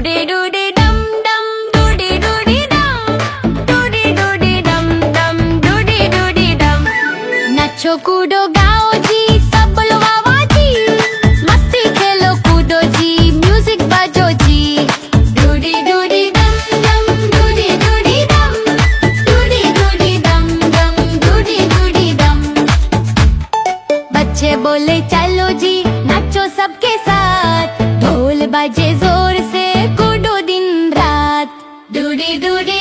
डूडी डूडी डम डम डूडी डूडी डम डूडी डूडी डम डम डूडी डूडी डम नाचो कूदो गाओ जी सब लोग वावा जी मस्ती खेलो कूदो जी म्यूजिक बजो जी डूडी डूडी डम डम डूडी डूडी डम डूडी डूडी डम डम डूडी डूडी डम बच्चे बोले चलो जी नाचो सबके साथ ढोल बजे जोर से कूदो दिन रात डूडी डूडी